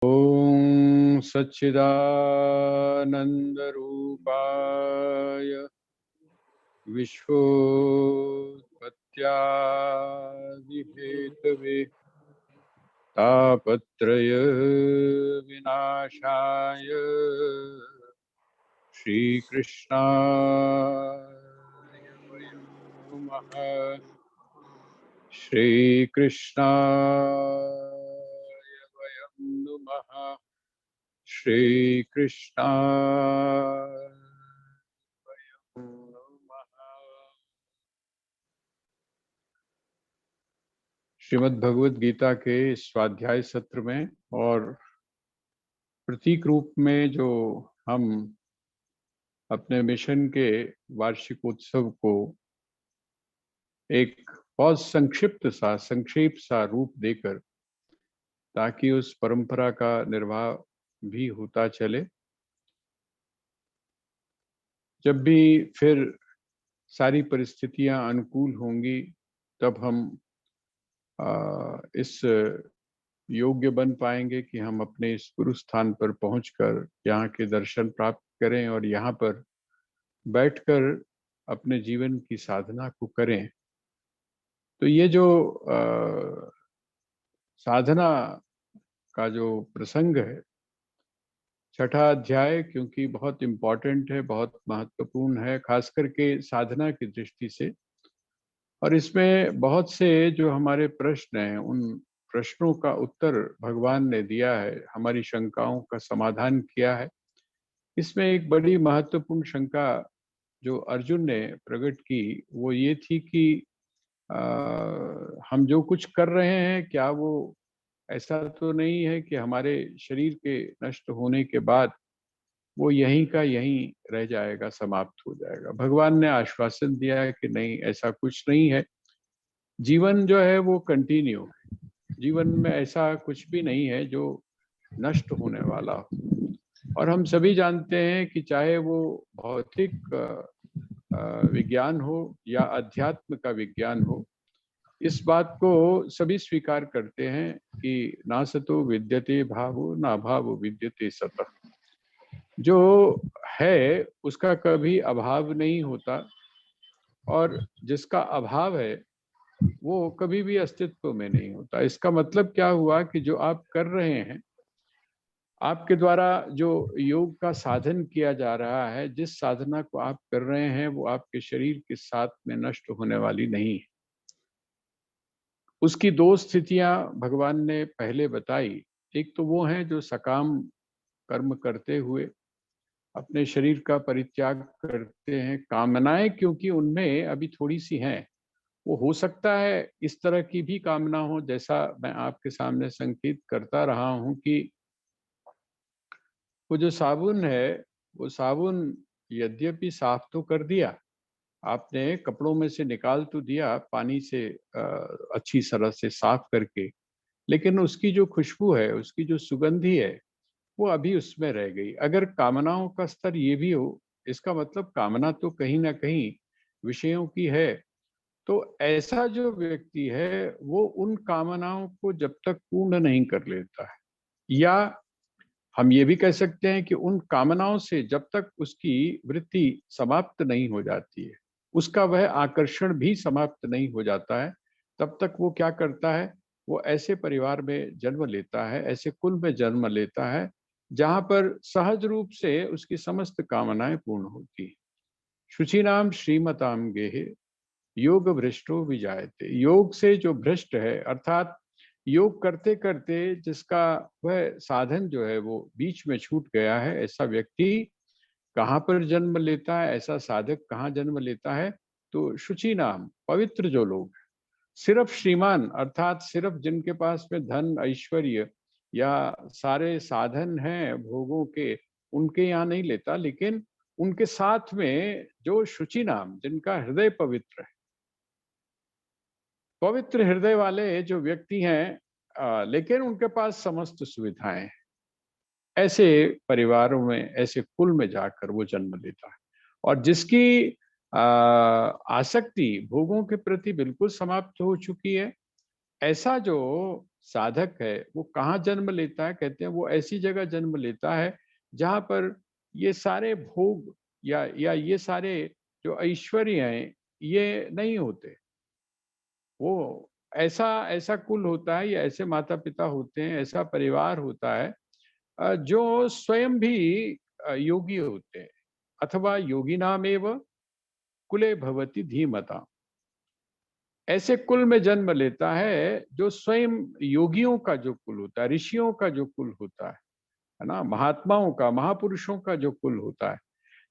ओम सच्चिदानंद रूपाय विश्वोत्पत्त्यादि Hathaway तापत्रय विनाशाय श्रीकृष्णाय वयं नुमः। श्रीकृष्णाय वयं नुमः। श्रीकृष्णाय वयं नुमः। श्रीमद् भगवद गीता के स्वाध्याय सत्र में और प्रतीक रूप में जो हम अपने मिशन के वार्षिक उत्सव को एक बहुत संक्षेप सा रूप देकर, ताकि उस परंपरा का निर्वाह भी होता चले, जब भी फिर सारी परिस्थितियां अनुकूल होंगी तब हम इस योग्य बन पाएंगे कि हम अपने इस गुरु स्थान पर पहुंचकर यहाँ के दर्शन प्राप्त करें और यहाँ पर बैठकर अपने जीवन की साधना को करें। तो ये जो साधना का जो प्रसंग है, छठा अध्याय, क्योंकि बहुत इम्पोर्टेंट है, बहुत महत्वपूर्ण है, खास करके साधना की दृष्टि से। और इसमें बहुत से जो हमारे प्रश्न हैं, उन प्रश्नों का उत्तर भगवान ने दिया है, हमारी शंकाओं का समाधान किया है। इसमें एक बड़ी महत्वपूर्ण शंका जो अर्जुन ने प्रकट की वो ये थी कि हम जो कुछ कर रहे हैं, क्या वो ऐसा तो नहीं है कि हमारे शरीर के नष्ट होने के बाद वो यहीं का यहीं रह जाएगा, समाप्त हो जाएगा। भगवान ने आश्वासन दिया है कि नहीं, ऐसा कुछ नहीं है। जीवन जो है वो कंटिन्यू है। जीवन में ऐसा कुछ भी नहीं है जो नष्ट होने वाला हो। और हम सभी जानते हैं कि चाहे वो भौतिक विज्ञान हो या अध्यात्म का विज्ञान हो, इस बात को सभी स्वीकार करते हैं कि ना सतो विद्यते भावो ना भावो विद्यते सतः। जो है उसका कभी अभाव नहीं होता, और जिसका अभाव है वो कभी भी अस्तित्व में नहीं होता। इसका मतलब क्या हुआ कि जो आप कर रहे हैं, आपके द्वारा जो योग का साधन किया जा रहा है, जिस साधना को आप कर रहे हैं, वो आपके शरीर के साथ में नष्ट होने वाली नहीं है। उसकी दो स्थितियां भगवान ने पहले बताई। एक तो वो है जो सकाम कर्म करते हुए अपने शरीर का परित्याग करते हैं। कामनाएं क्योंकि उनमें अभी थोड़ी सी हैं, वो हो सकता है इस तरह की भी कामना हो, जैसा मैं आपके सामने संकेत करता रहा हूं कि वो जो साबुन है, वो साबुन यद्यपि साफ तो कर दिया, आपने कपड़ों में से निकाल तो दिया पानी से अच्छी तरह से साफ करके, लेकिन उसकी जो खुशबू है, उसकी जो सुगंधी है, वो अभी उसमें रह गई। अगर कामनाओं का स्तर ये भी हो, इसका मतलब कामना तो कहीं ना कहीं विषयों की है। तो ऐसा जो व्यक्ति है वो उन कामनाओं को जब तक पूर्ण नहीं कर लेता है, या हम ये भी कह सकते हैं कि उन कामनाओं से जब तक उसकी वृत्ति समाप्त नहीं हो जाती है, उसका वह आकर्षण भी समाप्त नहीं हो जाता है, तब तक वो क्या करता है, वो ऐसे परिवार में जन्म लेता है, ऐसे कुल में जन्म लेता है जहां पर सहज रूप से उसकी समस्त कामनाएं पूर्ण होती। शुचिनाम श्रीमताम गेहे योग भ्रष्टो विजायते। योग से जो भ्रष्ट है, अर्थात योग करते करते जिसका वह साधन जो है वो बीच में छूट गया है, ऐसा व्यक्ति कहाँ पर जन्म लेता है, ऐसा साधक कहाँ जन्म लेता है? तो शुचि नाम, पवित्र जो लोग, सिर्फ श्रीमान अर्थात सिर्फ जिनके पास में धन ऐश्वर्य या सारे साधन हैं भोगों के, उनके यहाँ नहीं लेता, लेकिन उनके साथ में जो शुचि नाम, जिनका हृदय पवित्र है, पवित्र हृदय वाले जो व्यक्ति हैं, लेकिन उनके पास समस्त सुविधाएं हैं, ऐसे परिवारों में, ऐसे कुल में जाकर वो जन्म लेता है। और जिसकी आसक्ति भोगों के प्रति बिल्कुल समाप्त हो चुकी है, ऐसा जो साधक है वो कहाँ जन्म लेता है? कहते हैं वो ऐसी जगह जन्म लेता है जहाँ पर ये सारे भोग या ये सारे जो ऐश्वर्य हैं ये नहीं होते। वो ऐसा ऐसा कुल होता है या ऐसे माता-पिता होते हैं, ऐसा परिवार होता है जो स्वयं भी योगी होते हैं, अथवा योगिनामेव कुले भवति धीमता। ऐसे कुल में जन्म लेता है जो स्वयं योगियों का जो कुल होता है, ऋषियों का जो कुल होता है ना? महात्माओं का, महापुरुषों का जो कुल होता है।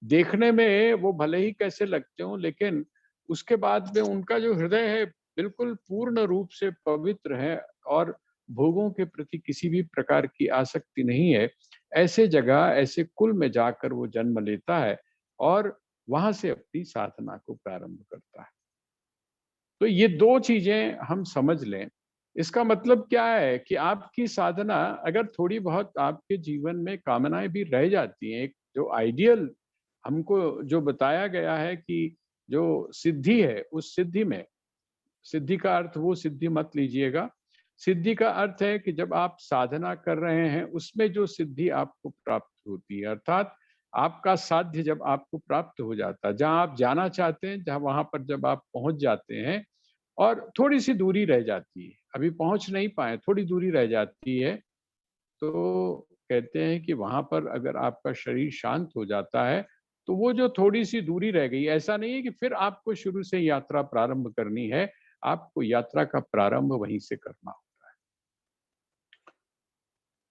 देखने में वो भले ही कैसे लगते हों, लेकिन उसके बाद में उनका जो हृदय है बिल्कुल पूर्ण रूप से पवित्र है और भोगों के प्रति किसी भी प्रकार की आसक्ति नहीं है। ऐसे जगह, ऐसे कुल में जाकर वो जन्म लेता है और वहाँ से अपनी साधना को प्रारंभ करता है। तो ये 2 चीज़ें हम समझ लें। इसका मतलब क्या है कि आपकी साधना अगर थोड़ी बहुत आपके जीवन में कामनाएँ भी रह जाती हैं, एक जो आइडियल हमको जो बताया गया है कि जो सिद्धि है, उस सिद्धि में सिद्धि का अर्थ वो सिद्धि मत लीजिएगा। सिद्धि का अर्थ है कि जब आप साधना कर रहे हैं, उसमें जो सिद्धि आपको प्राप्त होती है, अर्थात आपका साध्य जब आपको प्राप्त हो जाता है, जहाँ आप जाना चाहते हैं, जहाँ वहाँ पर जब आप पहुँच जाते हैं और थोड़ी-सी दूरी रह जाती है, अभी पहुँच नहीं पाए, थोड़ी दूरी रह जाती है, तो कहते हैं कि वहाँ पर अगर आपका शरीर शांत हो जाता है, तो वो जो थोड़ी-सी दूरी रह गई, ऐसा नहीं है कि फिर आपको शुरू से यात्रा प्रारंभ करनी है, आपको यात्रा का प्रारंभ वहीं से करना होता है।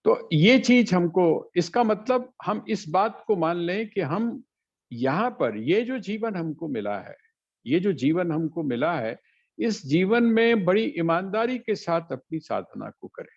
तो ये चीज़ हमको इसका मतलब हम इस बात को मान लें कि हम यहाँ पर ये जो जीवन हमको मिला है, ये जो जीवन हमको मिला है, इस जीवन में बड़ी ईमानदारी के साथ अपनी साधना को करें।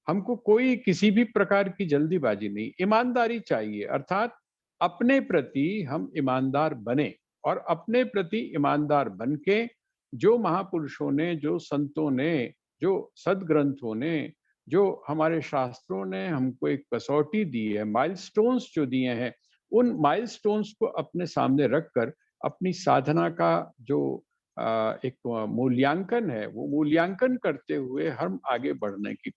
हमको कोई किसी भी प्रकार की जल्दीबाजी नहीं, ईमानदारी चाहिए अर्थात अपने प्रति हम ईमानदार बने और अपने प्रति ईमानदार बन के जो महापुरुषों ने, जो संतों ने, जो सद्ग्रंथों ने, जो हमारे शास्त्रों ने हमको एक कसौटी दी है, माइलस्टोन्स जो दिए हैं, उन माइलस्टोन्स को अपने सामने रखकर अपनी साधना का जो एक मूल्यांकन है, वो मूल्यांकन करते हुए हम आगे बढ़ने की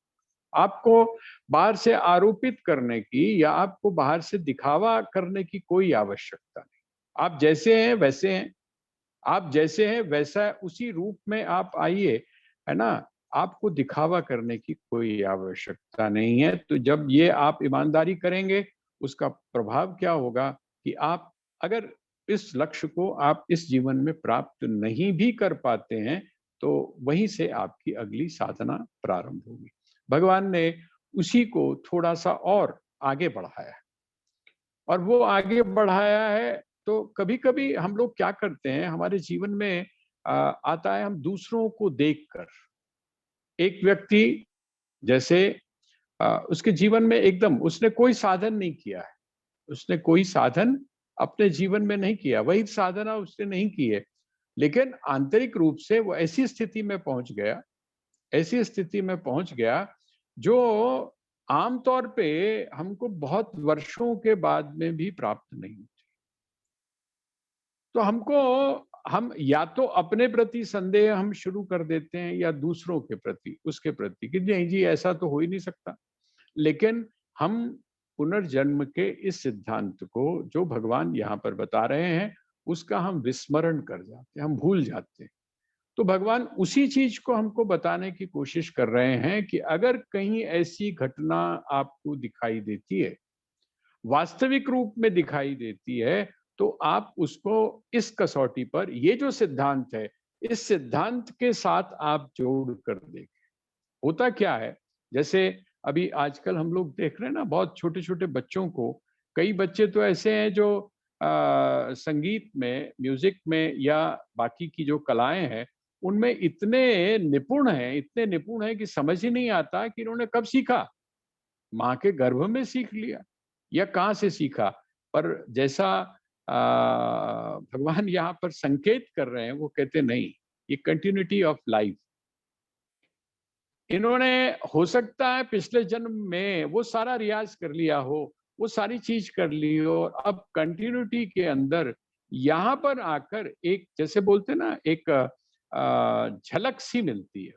आपको बाहर से आरोपित करने की या आपको बाहर से दिखावा करने की कोई आवश्यकता नहीं। आप जैसे हैं वैसे हैं, आप जैसे हैं वैसा उसी रूप में आप आइए, है ना? आपको दिखावा करने की कोई आवश्यकता नहीं है। तो जब ये आप ईमानदारी करेंगे, उसका प्रभाव क्या होगा कि आप अगर इस लक्ष्य को आप इस जीवन में प्राप्त नहीं भी कर पाते हैं, तो वहीं से आपकी अगली साधना प्रारंभ होगी। भगवान ने उसी को थोड़ा-सा और आगे बढ़ाया है और वो आगे बढ़ाया है तो कभी-कभी हम लोग क्या करते हैं हमारे जीवन में आता है हम दूसरों को देखकर। एक व्यक्ति जैसे उसके जीवन में एकदम उसने कोई साधन नहीं किया है। उसने कोई साधन अपने जीवन में नहीं किया, वही साधना उसने नहीं की है। लेकिन आंतरिक रूप से वो ऐसी स्थिति में पहुँच गया ऐसी स्थिति में पहुँच गया, जो आम तौर पे हमको बहुत वर्षों के बाद में भी प्राप्त नहीं होती। तो हमको हम या तो अपने प्रति संदेह हम शुरू कर देते हैं या दूसरों के प्रति, उसके प्रति कि नहीं जी ऐसा तो हो ही नहीं सकता। लेकिन हम पुनर्जन्म के इस सिद्धांत को जो भगवान यहाँ पर बता रहे हैं, उसका हम विस्मरण कर जाते हैं, हम भूल जाते हैं। तो भगवान उसी चीज को हमको बताने की कोशिश कर रहे हैं कि अगर कहीं ऐसी घटना आपको दिखाई देती है, वास्तविक रूप में दिखाई देती है, तो आप उसको इस कसौटी पर ये जो सिद्धांत है, इस सिद्धांत के साथ आप जोड़ कर देखें। होता क्या है, जैसे अभी आजकल हम लोग देख रहे हैं ना बहुत छोटे-छोटे बच्चों को, कई बच्चे तो ऐसे हैं जो संगीत में, म्यूज़िक में या बाकी की जो कलाएँ हैं, उनमें इतने निपुण हैं कि समझ ही नहीं आता कि इन्होंने कब सीखा? माँ के गर्भ में सीख लिया या कहाँ से सीखा? पर जैसा भगवान यहाँ पर संकेत कर रहे हैं, वो कहते नहीं, ये कंटिन्यूटी ऑफ लाइफ इन्होंने हो सकता है पिछले जन्म में वो सारा रियाज़ कर लिया हो, वो सारी चीज़ कर ली हो और अब कंटिन्यूटी के अंदर यहाँ पर आकर एक जैसे बोलते हैं ना एक झलक सी मिलती है।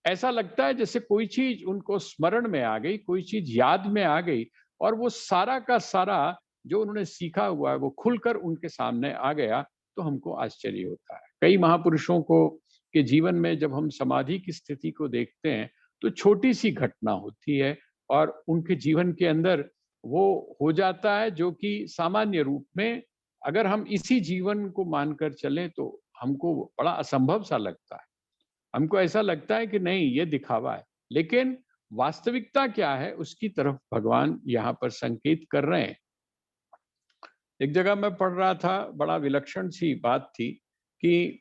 ऐसा लगता है जैसे कोई चीज उनको स्मरण में आ गई, कोई चीज याद में आ गई और वो सारा का सारा जो उन्होंने सीखा हुआ है वो खुलकर उनके सामने आ गया, तो हमको आश्चर्य होता है। कई महापुरुषों को के जीवन में जब हम समाधि की स्थिति को देखते हैं, तो छोटी सी घटना होती है और उनके जीवन के अंदर वो हो जाता है जो कि सामान्य रूप में अगर हम इसी जीवन को मानकर चलें तो हमको बड़ा असंभव सा लगता है। हमको ऐसा लगता है कि नहीं ये दिखावा है, लेकिन वास्तविकता क्या है उसकी तरफ भगवान यहाँ पर संकेत कर रहे हैं। एक जगह मैं पढ़ रहा था, बड़ा विलक्षण सी बात थी कि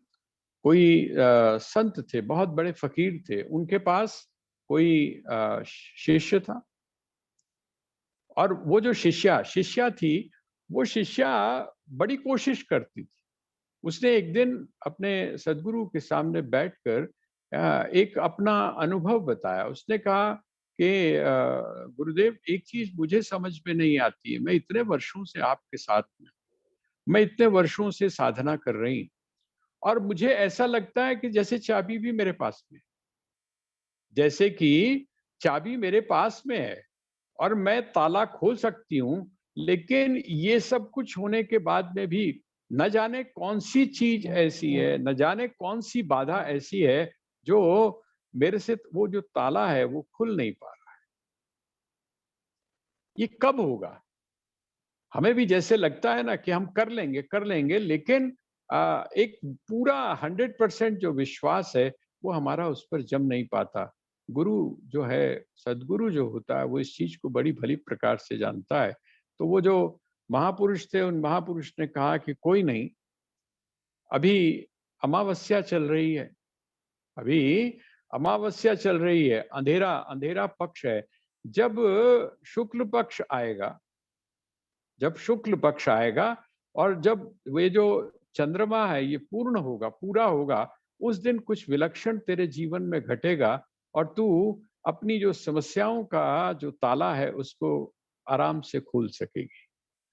कोई संत थे, बहुत बड़े फकीर थे, उनके पास कोई शिष्य था और वो जो शिष्या थी, वो शिष्या बड़ी कोशिश करती थी। उसने एक दिन अपने सदगुरु के सामने बैठकर एक अपना अनुभव बताया। उसने कहा कि गुरुदेव एक चीज मुझे समझ में नहीं आती है, मैं इतने वर्षों से आपके साथ में, मैं इतने वर्षों से साधना कर रही हूँ और मुझे ऐसा लगता है कि जैसे चाबी भी मेरे पास में है, जैसे कि चाबी मेरे पास में है और मैं ताला खोल सकती हूँ, लेकिन ये सब कुछ होने के बाद में भी न जाने कौन-सी चीज़ ऐसी है, न जाने कौन-सी बाधा ऐसी है, जो मेरे से वो जो ताला है, वो खुल नहीं पा रहा। ये कब होगा? हमें भी जैसे लगता है ना कि हम कर लेंगे, लेकिन एक पूरा 100% जो विश्वास है, वो हमारा उस पर जम नहीं पाता। गुरु जो है, सद्गुरु जो होता है, वो इस चीज़ को बड़ी भली प्रकार से जानता है। तो वो जो महापुरुष थे, उन महापुरुष ने कहा कि कोई नहीं, अभी अमावस्या चल रही है, अभी अमावस्या चल रही है, अंधेरा अंधेरा पक्ष है। जब शुक्ल पक्ष आएगा, जब शुक्ल पक्ष आएगा और जब वे जो चंद्रमा है ये पूर्ण होगा, पूरा होगा, उस दिन कुछ विलक्षण तेरे जीवन में घटेगा और तू अपनी जो समस्याओं का जो ताला है उसको आराम से खोल सकेगी।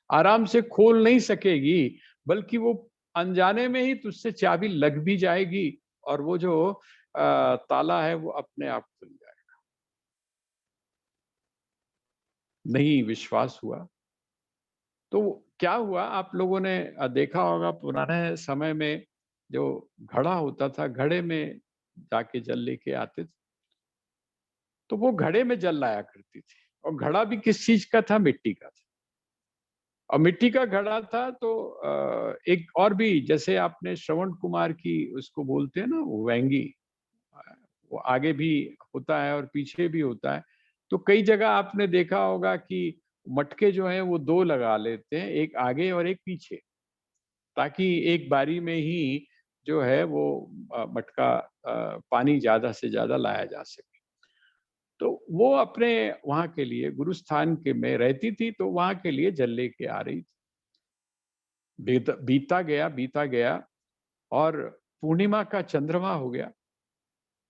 आराम से खोल नहीं सकेगी, बल्कि वो अनजाने में ही तुझसे चाबी लग भी जाएगी और वो जो ताला है वो अपने आप खुल जाएगा। नहीं विश्वास हुआ तो क्या हुआ, आप लोगों ने देखा होगा पुराने समय में जो घड़ा होता था, घड़े में जाके जल लेके आते थे, तो वो घड़े में जल लाया करती थी और घड़ा भी किस चीज का था, मिट्टी का था। और मिट्टी का घड़ा था तो एक और भी जैसे आपने श्रवण कुमार की उसको बोलते हैं ना वो वेंगी, अ, वो आगे भी होता है और पीछे भी होता है। तो कई जगह आपने देखा होगा कि मटके जो हैं वो 2 लगा लेते हैं, एक आगे और एक पीछे, ताकि एक बारी में ही जो है वो मटका पानी ज़्यादा से ज़्यादा लाया जा सके। तो वो अपने वहाँ के लिए गुरु स्थान के में रहती थी, तो वहाँ के लिए जल लेके आ रही थी। बीता गया और पूर्णिमा का चंद्रमा हो गया।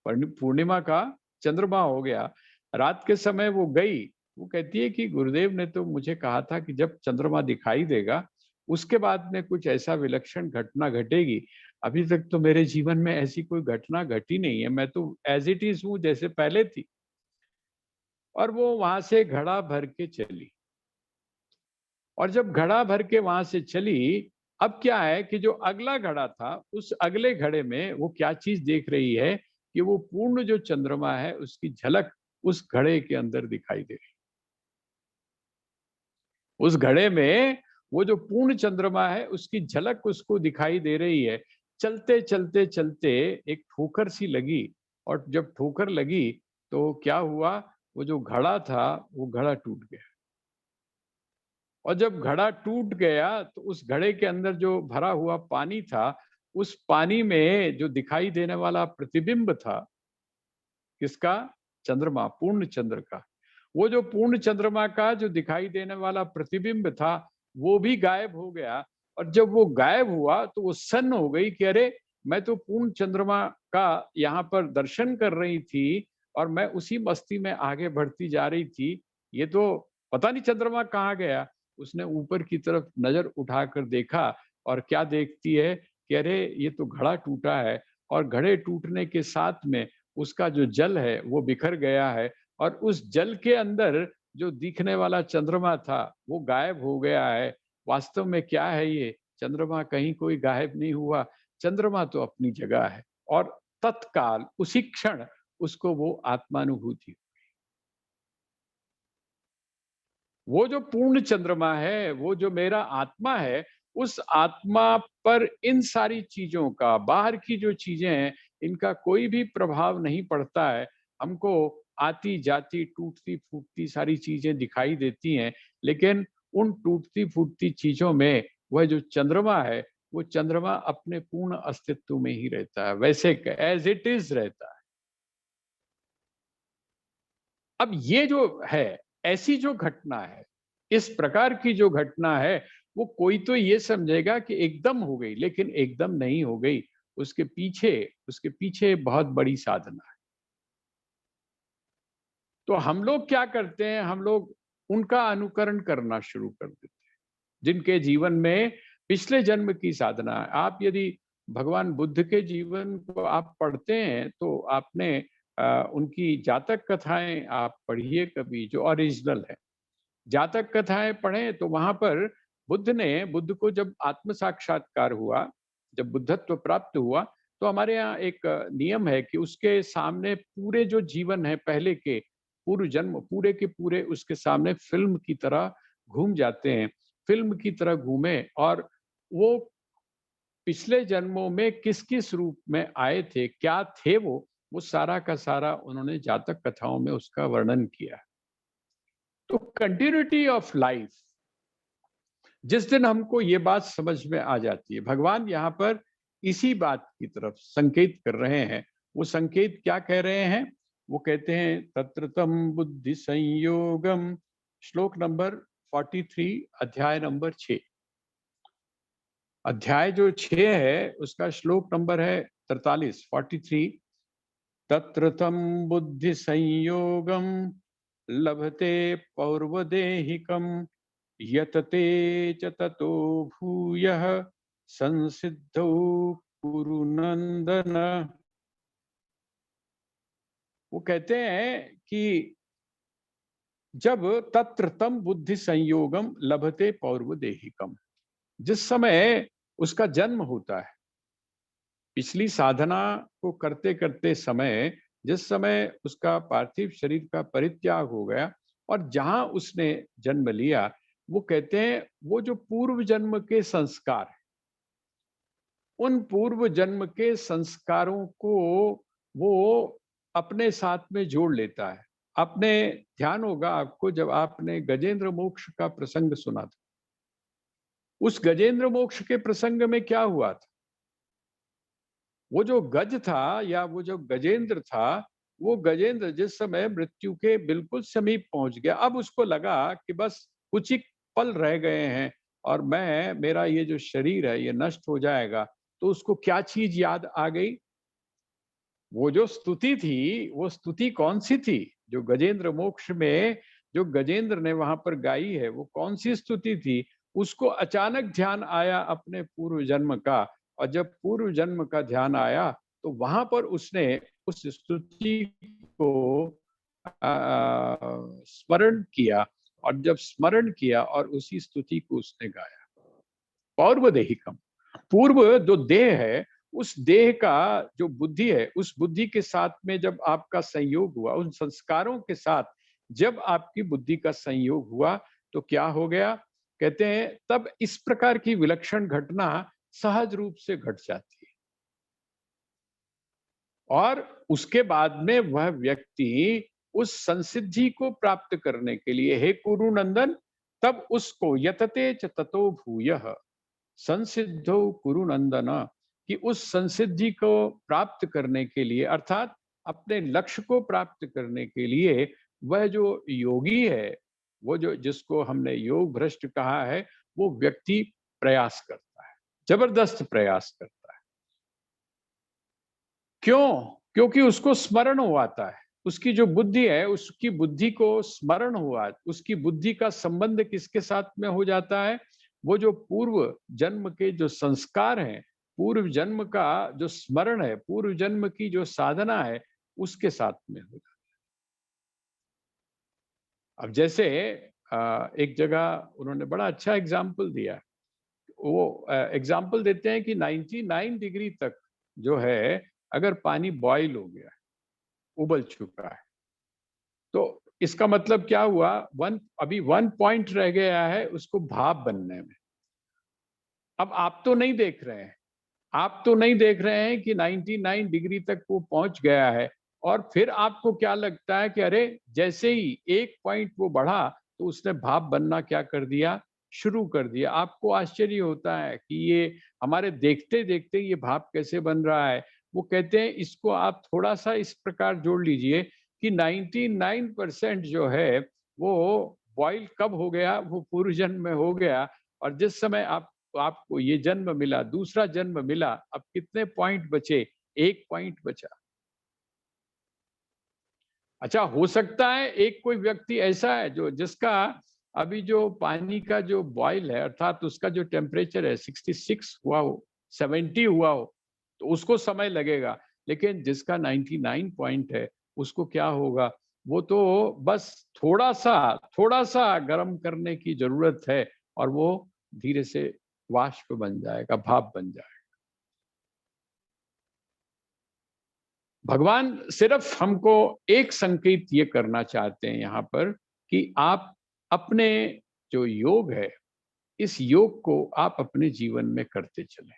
पूर्णिमा का चंद्रमा हो गया। रात के समय वो गई, वो कहती है कि गुरुदेव ने तो मुझे कहा था कि जब चंद्रमा दिखाई देगा, उसके बाद में कुछ ऐसा विलक्षण घटना घटेगी। अभी तक तो मेरे जीवन में ऐसी कोई घटना घटी नहीं है, मैं तो एज़ इट इज़ हूँ जैसे पहले थी। और वो वहाँ से घड़ा भर के चली और जब घड़ा भर के वहाँ से चली, अब क्या है कि जो अगला घड़ा था, उस अगले घड़े में वो क्या चीज़ देख रही है कि वो पूर्ण जो चंद्रमा है, उसकी झलक उस घड़े के अंदर दिखाई दे रही। उस घड़े में वो जो पूर्ण चंद्रमा है, उसकी झलक उसको दिखाई दे रही है। चलते, चलते, चलते एक ठोकर सी लगी और जब ठोकर लगी, तो क्या हुआ, वो जो घड़ा था, वो घड़ा टूट गया। और जब घड़ा टूट गया तो उस घड़े के अंदर जो भरा हुआ पानी था, उस पानी में जो दिखाई देने वाला प्रतिबिंब था, किसका? चंद्रमा, पूर्ण चंद्र का। वो जो पूर्ण चंद्रमा का जो दिखाई देने वाला प्रतिबिंब था, वो भी गायब हो गया और जब वो गायब हुआ तो वो सन्न हो गई कि अरे! मैं तो पूर्ण चंद्रमा का यहाँ पर दर्शन कर रही थी और मैं उसी मस्ती में आगे बढ़ती जा रही थी। ये तो पता नहीं चंद्रमा कहाँ गया? उसने ऊपर की तरफ नज़र उठाकर देखा और क्या देखती है कि अरे! ये तो घड़ा टूटा है और घड़े टूटने के साथ में उसका जो जल है वो बिखर गया है, और उस जल के अंदर जो दिखने वाला चंद्रमा था वो गायब हो गया है। वास्तव में क्या है ये? चंद्रमा कहीं कोई गायब नहीं हुआ, चंद्रमा तो अपनी जगह है। और तत्काल उसी क्षण उसको वो आत्मानुभूति। वो जो पूर्ण चंद्रमा है, वो जो मेरा आत्मा है, उस आत्मा पर इन सारी चीज़ों का, बाहर की जो चीज़ें हैं, इनका कोई भी प्रभाव नहीं पड़ता है। हमको आती-जाती, टूटती-फूटती सारी चीज़ें दिखाई देती हैं, लेकिन उन टूटती-फूटती चीज़ों में वह जो चंद्रमा है, वो चंद्रमा अपने पूर्ण अस्तित्व में ही रहता है, वैसे क एज़ इट इज़ रहता है। अब ये जो है, ऐसी जो घटना है, इस प्रकार की जो घटना है, वो कोई तो ये समझेगा कि एकदम हो गई, लेकिन एकदम नहीं हो गई। उसके पीछे बहुत बड़ी साधना है। तो हम लोग क्या करते हैं, हम लोग उनका अनुकरण करना शुरू कर देते हैं, जिनके जीवन में पिछले जन्म की साधना है। आप यदि भगवान बुद्ध के जीवन को आप पढ़ते हैं, तो आपने उनकी जातक कथाएँ आप पढ़िए कभी, जो ओरिजिनल है। जातक कथाएँ पढ़ें तो वहाँ पर बुद्ध को जब आत्म साक्षात्कार हुआ, जब बुद्धत्व प्राप्त हुआ, तो हमारे यहाँ एक नियम है कि उसके सामने पूरे जो जीवन है पहले के, पूर्व जन्म पूरे के पूरे उसके सामने फ़िल्म की तरह घूम जाते हैं। फ़िल्म की तरह घूमे, और वो पिछले जन्मों में किस-किस रूप में आए थे, क्या थे वो सारा का सारा उन्होंने जातक कथाओं में उसका वर्णन किया है। तो कंटिन्यूटी ऑफ लाइफ, जिस दिन हमको ये बात समझ में आ जाती है, भगवान यहाँ पर इसी बात की तरफ संकेत कर रहे हैं। वो संकेत क्या कह रहे हैं? वो कहते हैं तत्र तम बुद्धि संयोगम, श्लोक नंबर 43, अध्याय नंबर 6। अध्याय जो 6 है उसका श्लोक नंबर है 43, 43। तत्र तं बुद्धिसंयोगं लभते पौर्वदेहिकं, यतते च ततो भूयः संसिद्धौ कुरु नंदन। वो कहते हैं कि जब तत्र तम बुद्धि संयोगम लभते पौर्वदेहिकम, जिस समय उसका जन्म होता है, पिछली साधना को करते करते समय, जिस समय उसका पार्थिव शरीर का परित्याग हो गया और जहां उसने जन्म लिया, वो कहते हैं वो जो पूर्व जन्म के संस्कार हैं, उन पूर्व जन्म के संस्कारों को वो अपने साथ में जोड़ लेता है। आपने ध्यान होगा आपको, जब आपने गजेंद्र मोक्ष का प्रसंग सुना था, उस गजेंद्र मोक्ष के प्रसंग में क्या हुआ था? वो जो गज था या वो जो गजेंद्र था, वो गजेंद्र जिस समय मृत्यु के बिल्कुल समीप पहुंच गया, अब उसको लगा कि बस कुछ ही पल रह गए हैं और मेरा ये जो शरीर है ये नष्ट हो जाएगा। तो उसको क्या चीज याद आ गई? वो जो स्तुति थी, वो स्तुति कौन सी थी? जो गजेंद्र मोक्ष में जो गजेंद्र ने वहां पर गाई है, वो कौन सी स्तुति थी? उसको अचानक ध्यान आया अपने पूर्व जन्म का, और जब पूर्व जन्म का ध्यान आया, तो वहां पर उसने उस स्तुति को स्मरण किया, और जब स्मरण किया और उसी स्तुति को उसने गाया। पौर्वदेहिकम, पूर्व जो देह है, उस देह का जो बुद्धि है, उस बुद्धि के साथ में जब आपका संयोग हुआ, उन संस्कारों के साथ जब आपकी बुद्धि का संयोग हुआ, तो क्या हो गया? कहते हैं तब इस प्रकार की विलक्षण घटना सहज रूप से घट जाती है, और उसके बाद में वह व्यक्ति उस संसिद्धि को प्राप्त करने के लिए, हे कुरु नंदन, तब उसको यतते च ततो भूयः संसिद्धो कुरु नंदन, कि उस संसिद्धि को प्राप्त करने के लिए, अर्थात अपने लक्ष्य को प्राप्त करने के लिए, वह जो योगी है, वो जो जिसको हमने योग भ्रष्ट कहा है, वो व्यक्ति प्रयास करता है, जबरदस्त प्रयास करता है। क्यों? क्योंकि उसको स्मरण हुआता है, उसकी जो बुद्धि है, उसकी बुद्धि को स्मरण हुआ, उसकी बुद्धि का संबंध किसके साथ में हो जाता है? वो जो पूर्व जन्म के जो संस्कार हैं, पूर्व जन्म का जो स्मरण है, पूर्व जन्म की जो साधना है, उसके साथ में हो जाता है। अब जैसे एक जगह उन्होंने बड़ा अच्छा एग्जाम्पल दिया, वो एग्जाम्पल देते हैं कि 99 डिग्री तक जो है, अगर पानी बॉईल हो गया, उबल चुका है, तो इसका मतलब क्या हुआ, अभी 1 पॉइंट रह गया है उसको भाप बनने में। अब आप तो नहीं देख रहे हैं, आप तो नहीं देख रहे हैं कि 99 डिग्री तक वो पहुंच गया है, और फिर आपको क्या लगता है कि अरे जैसे ही 1 पॉइंट वो बढ़ा तो उसने भाप बनना क्या कर दिया, शुरू कर दिया। आपको आश्चर्य होता है कि ये हमारे देखते देखते ये भाप कैसे बन रहा है। वो कहते हैं इसको आप थोड़ा सा इस प्रकार जोड़ लीजिए कि 99% जो है वो बॉईल कब हो गया, वो पूर्व जन्म में हो गया, और जिस समय आपको ये जन्म मिला, दूसरा जन्म मिला, अब कितने पॉइंट बचे, 1 पॉइंट बचा। अच्छा, हो सकता है एक कोई व्यक्ति ऐसा है जो जिसका अभी जो पानी का जो बॉयल है, अर्थात उसका जो टेम्परेचर है 66 हुआ हो, 70 हुआ हो, तो उसको समय लगेगा। लेकिन जिसका 99 पॉइंट है, उसको क्या होगा, वो तो बस थोड़ा सा गर्म करने की जरूरत है, और वो धीरे से वाष्प बन जाएगा, भाप बन जाएगा। भगवान सिर्फ हमको एक संकेत ये करना चाहते हैं यहाँ पर कि आप अपने जो योग है, इस योग को आप अपने जीवन में करते चलें।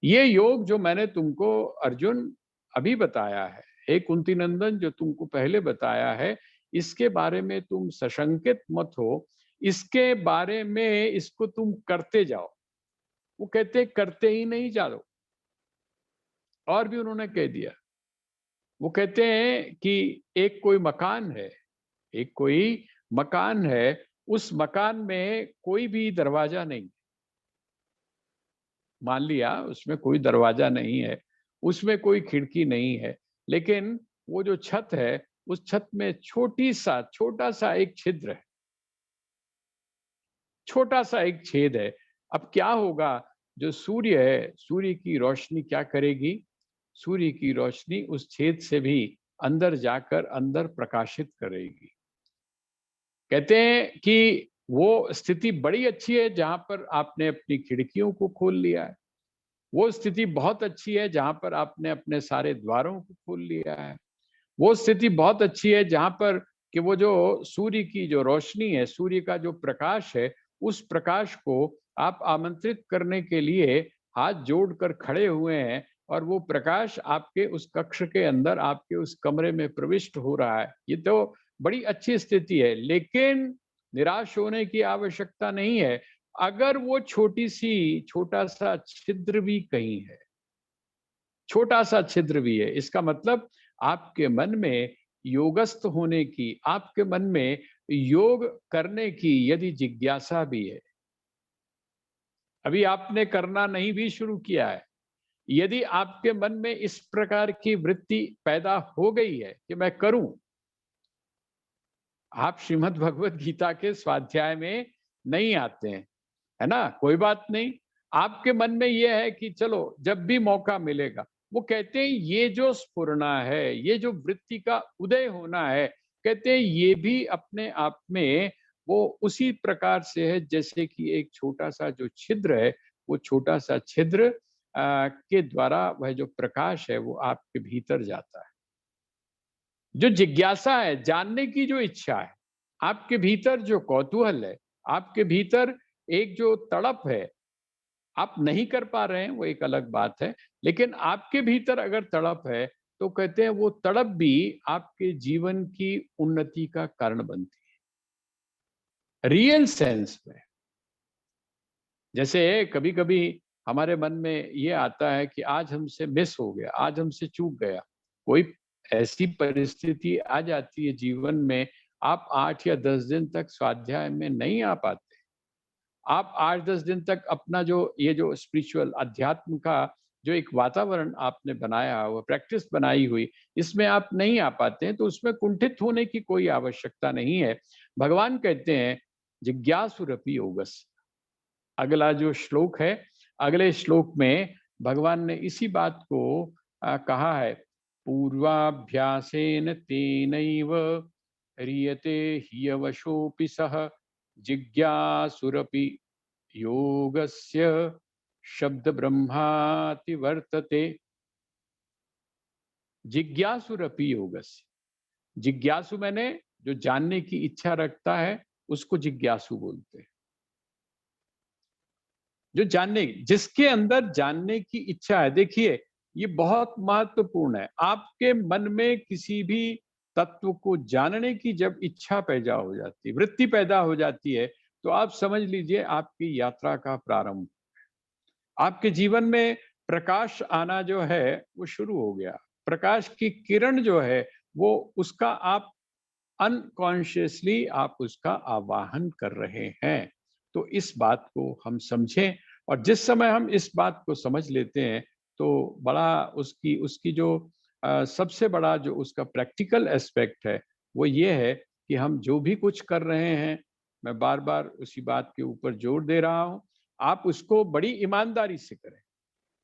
ये योग जो मैंने तुमको अर्जुन अभी बताया है, हे कुंती नंदन, जो तुमको पहले बताया है, इसके बारे में तुम सशंकित मत हो, इसके बारे में इसको तुम करते जाओ। वो कहते करते ही नहीं जाओ। और भी उन्होंने कह दिया, वो कहते हैं कि एक कोई मकान है, एक कोई मकान है, उस मकान में कोई भी दरवाजा नहीं। मान लिया उसमें कोई दरवाजा नहीं है, उसमें कोई खिड़की नहीं है, लेकिन वो जो छत है, उस छत में छोटा सा एक छिद्र है, छोटा सा एक छेद है। अब क्या होगा, जो सूर्य है, सूर्य की रोशनी क्या करेगी, सूर्य की रोशनी उस छेद से भी अंदर जाकर अंदर प्रकाशित करेगी। कहते हैं कि वो स्थिति बड़ी अच्छी है जहां पर आपने अपनी खिड़कियों को खोल लिया है। वो स्थिति बहुत अच्छी है जहां पर आपने अपने सारे द्वारों को खोल लिया है। वो स्थिति बहुत अच्छी है जहां पर कि वो जो सूर्य की जो रोशनी है, सूर्य का जो प्रकाश है, उस प्रकाश को आप आमंत्रित करने के लिए हाथ जोड़कर खड़े हुए हैं, और वो प्रकाश आपके उस कक्ष के अंदर, आपके उस कमरे में प्रविष्ट हो रहा है। ये तो बड़ी अच्छी स्थिति है, लेकिन निराश होने की आवश्यकता नहीं है। अगर वो छोटा सा छिद्र भी कहीं है, छोटा सा छिद्र भी है, इसका मतलब आपके मन में योगस्थ होने की, आपके मन में योग करने की यदि जिज्ञासा भी है, अभी आपने करना नहीं भी शुरू किया है, यदि आपके मन में इस प्रकार की वृत्ति पैदा हो गई है कि मैं करूं, आप श्रीमद् भगवत गीता के स्वाध्याय में नहीं आते हैं, है ना, कोई बात नहीं। आपके मन में यह है कि चलो जब भी मौका मिलेगा, वो कहते हैं ये जो स्फुरना है, ये जो वृत्ति का उदय होना है, कहते हैं ये भी अपने आप में वो उसी प्रकार से है जैसे कि एक छोटा सा जो छिद्र है, वो छोटा सा छिद्र के द्वारा वह जो प्रकाश है वो आपके भीतर जाता है। जो जिज्ञासा है, जानने की जो इच्छा है, आपके भीतर जो कौतूहल है, आपके भीतर एक जो तड़प है, आप नहीं कर पा रहे हैं वो एक अलग बात है, लेकिन आपके भीतर अगर तड़प है, तो कहते हैं वो तड़प भी आपके जीवन की उन्नति का कारण बनती है, रियल सेंस में। जैसे कभी कभी हमारे मन में ये आता है कि आज हमसे मिस हो गया, आज हमसे चूक गया, कोई ऐसी परिस्थिति आ जाती है जीवन में, आप 8 या 10 दिन तक स्वाध्याय में नहीं आ पाते, आप 8-10 दिन तक अपना जो ये जो स्पिरिचुअल अध्यात्म का जो एक वातावरण आपने बनाया हुआ, प्रैक्टिस बनाई हुई, इसमें आप नहीं आ पाते हैं, तो उसमें कुंठित होने की कोई आवश्यकता नहीं है। भगवान कहते हैं जिज्ञासुरपि योगस्य। अगला जो श्लोक है, अगले श्लोक में भगवान ने इसी बात को कहा है पूर्वाभ्यासेन तेनैव ह्रियते ह्यवशोऽपि सः जिज्ञासुरपि योगस्य शब्द ब्रह्माति वर्तते। जिज्ञासुरपि योगस्य, जिज्ञासु मैंने जो जानने की इच्छा रखता है उसको जिज्ञासु बोलते हैं। जो जानने, जिसके अंदर जानने की इच्छा है, देखिए ये बहुत महत्वपूर्ण है। आपके मन में किसी भी तत्व को जानने की जब इच्छा पैदा हो जाती है, वृत्ति पैदा हो जाती है, तो आप समझ लीजिए आपकी यात्रा का प्रारंभ, आपके जीवन में प्रकाश आना जो है वो शुरू हो गया। प्रकाश की किरण जो है वो उसका आप अनकॉन्शियसली आप उसका आवाहन कर रहे हैं। तो इस बात को हम समझें, और जिस समय हम इस बात को समझ लेते हैं तो बड़ा उसकी उसकी जो सबसे बड़ा जो उसका प्रैक्टिकल एस्पेक्ट है वो ये है कि हम जो भी कुछ कर रहे हैं, मैं बार बार उसी बात के ऊपर जोर दे रहा हूं, आप उसको बड़ी ईमानदारी से करें।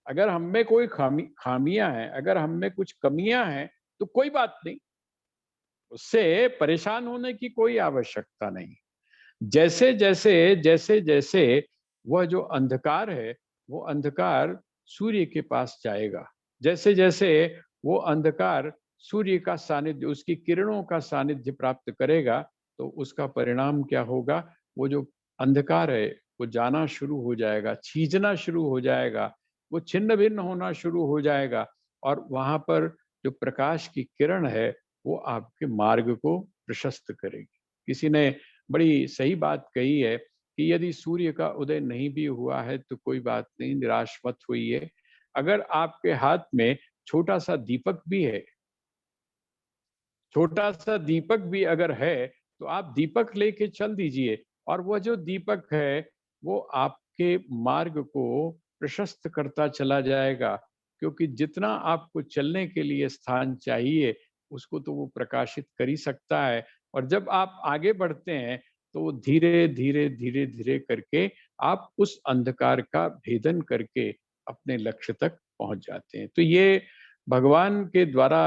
अगर हम में कोई खामियां हैं, अगर हम में कुछ कमियां हैं, तो कोई बात नहीं, उससे परेशान होने की कोई आवश्यकता नहीं। जैसे जैसे वह जो अंधकार है, वो अंधकार सूर्य के पास जाएगा, जैसे जैसे वो अंधकार सूर्य का सानिध्य, उसकी किरणों का सानिध्य प्राप्त करेगा, तो उसका परिणाम क्या होगा? वो जो अंधकार है वो जाना शुरू हो जाएगा, छीजना शुरू हो जाएगा, वो छिन्न भिन्न होना शुरू हो जाएगा, और वहां पर जो प्रकाश की किरण है वो आपके मार्ग को प्रशस्त करेगी। किसी ने बड़ी सही बात कही है कि यदि सूर्य का उदय नहीं भी हुआ है तो कोई बात नहीं, निराश मत होइए। अगर आपके हाथ में छोटा सा दीपक भी है, छोटा सा दीपक भी अगर है, तो आप दीपक लेके चल दीजिए, और वह जो दीपक है वो आपके मार्ग को प्रशस्त करता चला जाएगा, क्योंकि जितना आपको चलने के लिए स्थान चाहिए उसको तो वो प्रकाशित कर ही सकता है। और जब आप आगे बढ़ते हैं तो धीरे धीरे धीरे धीरे करके आप उस अंधकार का भेदन करके अपने लक्ष्य तक पहुंच जाते हैं। तो ये भगवान के द्वारा